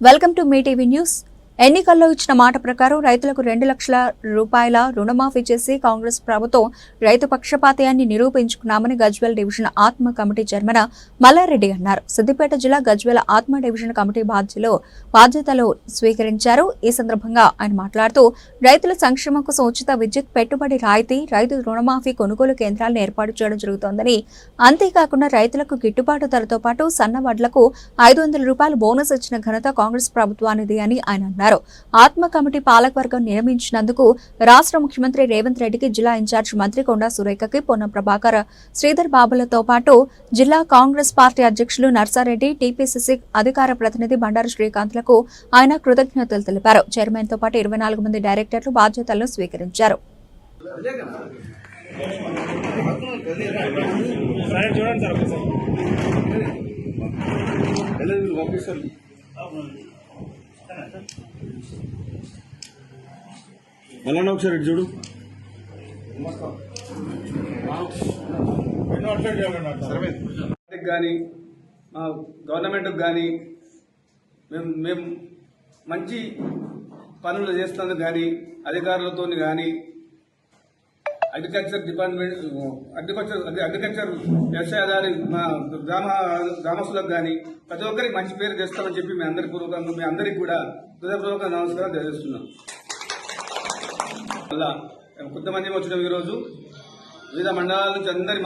Welcome to me TV news. ఎన్నికల్లో ఇచ్చిన మాట ప్రకారం రైతులకు 2 లక్షల రూపాయల రుణమాఫీ చేసి కాంగ్రెస్ ప్రభుత్వం రైతు పక్షపాతాన్ని నిరూపించుకున్నామని గజ్వేల్ డివిజన్ ఆత్మ కమిటీ చైర్మన్ మల్లారెడ్డి అన్నారు. సిద్దిపేట జిల్లా గజ్వేల్ ఆత్మ డివిజన్ కమిటీ బాధ్యతలు స్వీకరించారు. ఈ సందర్భంగా ఆయన మాట్లాడుతూ రైతుల సంక్షేమం కోసం ఉచిత విద్యుత్ పెట్టుబడి రాయితీ, రైతు రుణమాఫీ కొనుగోలు కేంద్రాలను ఏర్పాటు చేయడం జరుగుతోందని, అంతేకాకుండా రైతులకు గిట్టుబాటు ధరతో పాటు సన్న వడ్లకు 500 రూపాయలు బోనస్ ఇచ్చిన ఘనత కాంగ్రెస్ ప్రభుత్వానిది అని ఆయన అన్నారు. ఆత్మ కమిటీ పాలకవర్గం నియమించినందుకు రాష్ట్ర ముఖ్యమంత్రి రేవంత్ రెడ్డికి, జిల్లా ఇన్ఛార్జ్ మంత్రి కొండా సురేఖకి, పొన్నం ప్రభాకర్, శ్రీధర్ బాబులతో పాటు జిల్లా కాంగ్రెస్ పార్టీ అధ్యక్షులు నర్సారెడ్డి, టీపీసీసీ అధికార ప్రతినిధి బండారు శ్రీకాంత్లకు ఆయన కృతజ్ఞతలు తెలిపారు. చైర్మన్ తో పాటు 24 మంది డైరెక్టర్లు బాధ్యతలను స్వీకరించారు. మళ్ళీ ఒకసారి చూడు. కానీ గవర్నమెంట్కి కానీ మేము మంచి పనులు చేస్తున్నందుకు కానీ, అధికారులతో కానీ, అగ్రికల్చర్ డిపార్ట్మెంట్ అగ్రికల్చర్ వ్యవసాయదారి మా గ్రామస్తులకు కానీ ప్రతి ఒక్కరికి మంచి పేరు తెస్తామని చెప్పి మీ అందరికీ కూడా హృదయపూర్వక నమస్కారం తెలియజేస్తున్నాం. అలా కొంతమంది వచ్చినాం ఈరోజు. వివిధ మండలాల నుంచి అందరి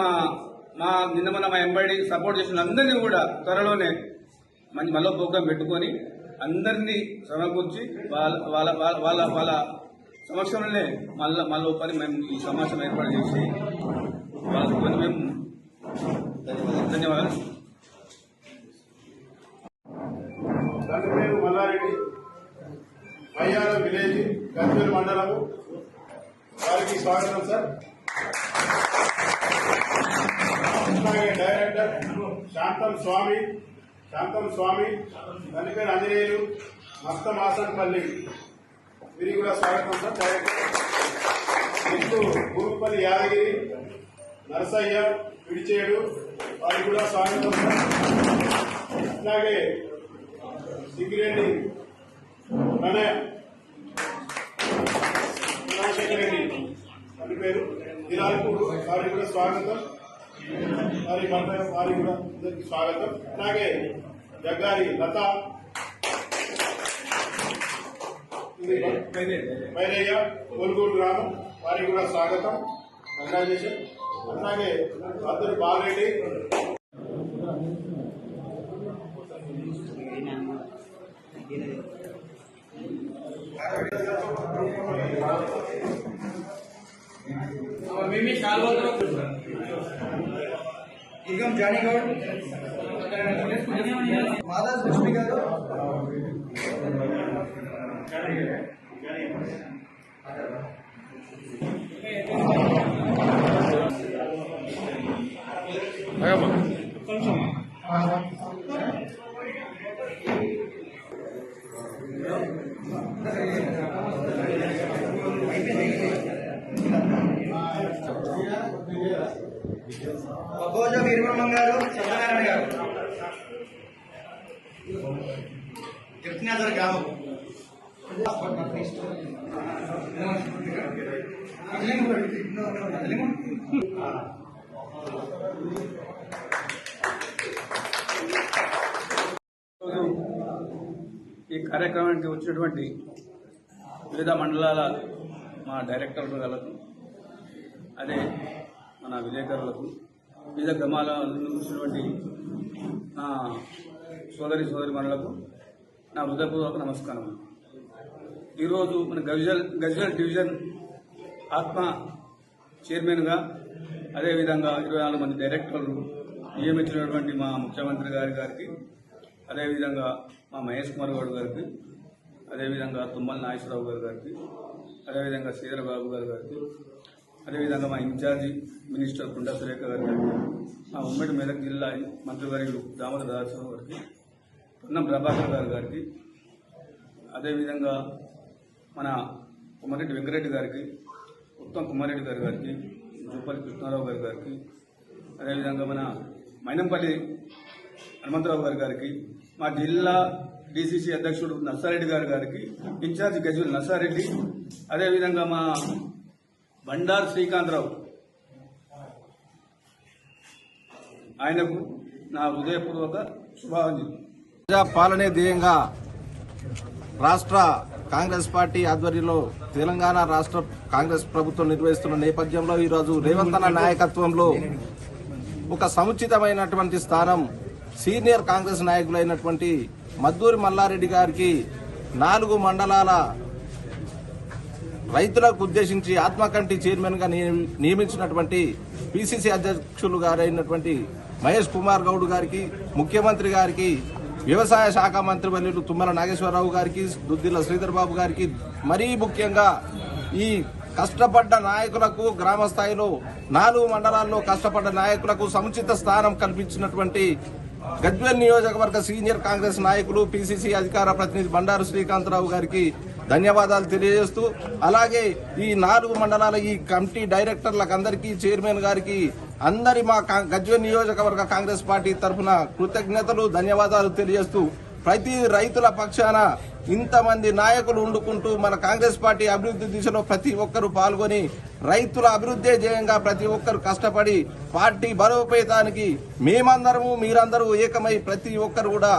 నిన్న మా ఎంబడి సపోర్ట్ చేసిన అందరినీ కూడా త్వరలోనే మళ్ళీ ప్రోగ్రాం పెట్టుకొని అందరినీ సమకూర్చి వాళ్ళ సమక్షంలోనే మళ్ళీ పని మేము ఈ సమావేశం ఏర్పాటు చేసి వాళ్ళకి మేము ధన్యవాదాలు. దాని పేరు మల్లారెడ్డి, మయ్యాల విలేజ్, గజ్వేల్ మండలము. వారికి స్వాగతం సార్. అలాగే డైరెక్టర్ శాంతం స్వామి, దాని పేరు ఆంజనేయులు, మస్తమాసన్పల్లి, వీరికి కూడా స్వాగతం sir. Director next Bhumipalli Yadagiri, Narasaiah, విడిచేడు, వారికి కూడా స్వాగతం సార్. అలాగే సింగిరెడ్డి ప్రణయ్, చంద్రశేఖర్ రెడ్డి అని పేరు, దిలాల్పూర్, వారికి కూడా స్వాగతం. వారికి కూడా అందరికీ స్వాగతం. అలాగే జగ్గారి లత, వైరయ్య, కోల్గూరు గ్రామం, వారికి కూడా స్వాగతం, కంగ్రాచులేషన్. అలాగే అద్దరు బాలరెడ్డి, జానీగౌడ్, మాదా లక్ష్మి గారు, భోజ వీరబ్రహ్మం గారు, సత్యనారాయణ గారు, జగన్నాథర్ గ్రామం, ఈ కార్యక్రమానికి వచ్చినటువంటి వివిధ మండలాల మా డైరెక్టర్లకు, అదే మన విలేకరులకు, వివిధ గ్రామాల వచ్చినటువంటి సోదరి మనులకు నా హృదయపూర్వక నమస్కారం. ఈరోజు మన గజ్వేల్ డివిజన్ ఆత్మ చైర్మన్గా, అదేవిధంగా 24 మంది డైరెక్టర్లు నియమించినటువంటి మా ముఖ్యమంత్రి గారికి, అదేవిధంగా మా మహేష్ కుమార్ గౌడ్ గారికి, అదేవిధంగా తుమ్మల నాగేశ్వరరావు గారికి, అదేవిధంగా శ్రీధర్ బాబు గారికి, అదేవిధంగా మా ఇన్ఛార్జి మినిస్టర్ కొండా సురేఖ గారికి, మా ఉమ్మడి మెదక్ జిల్లా మంత్రివర్యులు దామోదర దాసరావు గారికి, పొన్నం ప్రభాకర్ గారికి, అదేవిధంగా మన కుమారెడ్డి వెంకరెడ్డి గారికి, ఉత్తమ్ కుమారెడ్డి గారికి, జూపల్లి కృష్ణారావు గారికి, అదేవిధంగా మన మైనంపల్లి హనుమంతరావు గారికి, మా జిల్లా డిసిసి అధ్యక్షుడు నర్సారెడ్డి గారికి, ఇన్ఛార్జ్ గజ్వెల్ నర్సారెడ్డి, అదేవిధంగా మా బండారు శ్రీకాంతరావు ఆయనకు నా హృదయపూర్వక శుభాకాంక్షలు. ప్రజా పాలనే ధ్యేయంగా రాష్ట్ర కాంగ్రెస్ పార్టీ ఆధ్వర్యంలో తెలంగాణ రాష్ట్ర కాంగ్రెస్ ప్రభుత్వం నిర్వహిస్తున్న నేపథ్యంలో ఈరోజు రేవంత్ అన్న నాయకత్వంలో ఒక సముచితమైనటువంటి స్థానం సీనియర్ కాంగ్రెస్ నాయకులైనటువంటి మద్దూరి మల్లారెడ్డి గారికి 4 మండలాల రైతులకు ఉద్దేశించి ఆత్మకమిటీ చైర్మన్ గా నియమించినటువంటి పిసిసి అధ్యక్షులు గారైనటువంటి మహేష్ కుమార్ గౌడ్ గారికి, ముఖ్యమంత్రి గారికి, వ్యవసాయ శాఖ మంత్రివర్యులు తుమ్మల నాగేశ్వరరావు గారికి, దుద్దిల్ల శ్రీధర్ బాబు గారికి, మరీ ముఖ్యంగా ఈ కష్టపడ్డ నాయకులకు గ్రామ స్థాయిలో 4 మండలాల్లో కష్టపడ్డ నాయకులకు సముచిత స్థానం కల్పించినటువంటి గజ్వేల్ నియోజకవర్గ సీనియర్ కాంగ్రెస్ నాయకులు పిసిసి అధికార ప్రతినిధి బండారు శ్రీకాంతరావు గారికి ధన్యవాదాలు తెలియజేస్తూ, అలాగే ఈ 4 మండలాల ఈ కమిటీ డైరెక్టర్లకు అందరికీ, చైర్మన్ గారికి, అందరి మా గజ్వేల్ నియోజకవర్గ కాంగ్రెస్ పార్టీ తరఫున కృతజ్ఞతలు, ధన్యవాదాలు తెలియజేస్తూ, ప్రతి రైతుల పక్షాన ఇంతమంది నాయకులు ఉండుకుంటూ మన కాంగ్రెస్ పార్టీ అభివృద్ధి దిశలో ప్రతి ఒక్కరూ పాల్గొని రైతుల అభివృద్ధి ధ్యేయంగా ప్రతి ఒక్కరు కష్టపడి పార్టీ బలోపేతానికి మేమందరము మీరందరూ ఏకమై ప్రతి ఒక్కరు కూడా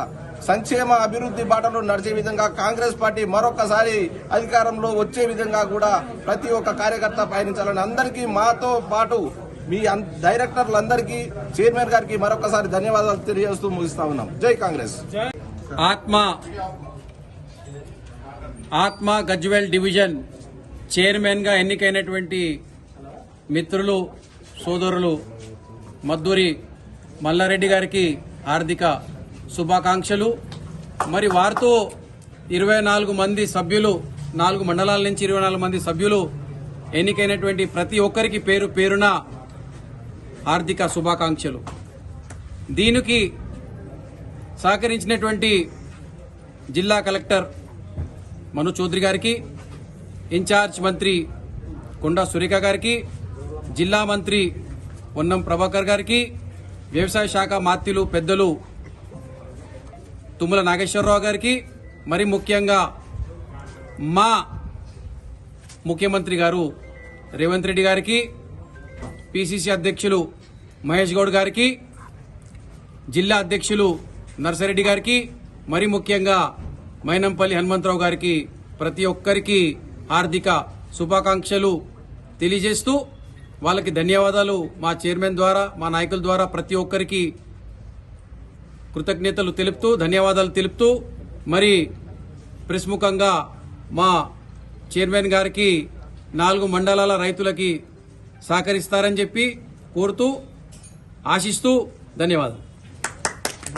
సంక్షేమ అభివృద్ధి బాటలో నడిచే విధంగా కాంగ్రెస్ పార్టీ మరొకసారి అధికారంలో వచ్చే విధంగా కూడా ప్రతి ఒక్క కార్యకర్త పయనించాలని అందరికీ మాతో పాటు మీ డైరెక్టర్లందరికీ, చైర్మన్ గారికి మరొకసారి ధన్యవాదాలు తెలియజేస్తూ ముగిస్తా ఉన్నాం. జై కాంగ్రెస్. ఆత్మ గజ్వేల్ డివిజన్ చైర్మన్ గా ఎన్నికైనటువంటి మిత్రులు, సోదరులు మద్దూరి మల్లారెడ్డి గారికి హార్దిక శుభాకాంక్షలు. మరి వారితో 24 మంది సభ్యులు, 4 మండలాల నుంచి 24 మంది సభ్యులు ఎన్నికైనటువంటి ప్రతి ఒక్కరికి పేరు పేరున హార్దిక శుభాకాంక్షలు. దీనికి సహకరించినటువంటి జిల్లా కలెక్టర్ మను చౌదరి గారికి, ఇన్ఛార్జ్ మంత్రి కొండా సురేఖ గారికి, జిల్లా మంత్రి పొన్నం ప్రభాకర్ గారికి, వ్యవసాయ శాఖ మాత్యులు పెద్దలు తుమ్మల నాగేశ్వరరావు గారికి, మరి ముఖ్యంగా మా ముఖ్యమంత్రి గారు రేవంత్ రెడ్డి గారికి, పిసిసి అధ్యక్షులు మహేష్ గౌడ్ గారికి, జిల్లా అధ్యక్షులు నర్సారెడ్డి గారికి, మరి ముఖ్యంగా మైనంపల్లి హనుమంతరావు గారికి ప్రతి ఒక్కరికి హార్దిక శుభాకాంక్షలు తెలియజేస్తూ, వాళ్ళకి ధన్యవాదాలు మా చైర్మన్ ద్వారా, మా నాయకుల ద్వారా ప్రతి ఒక్కరికి కృతజ్ఞతలు తెలుపుతూ, ధన్యవాదాలు తెలుపుతూ, మరి ప్రముఖంగా మా చైర్మన్ గారికి 4 మండలాల రైతులకి సహకరిస్తారని చెప్పి కోరుతూ, ఆశిస్తూ ధన్యవాదాలు.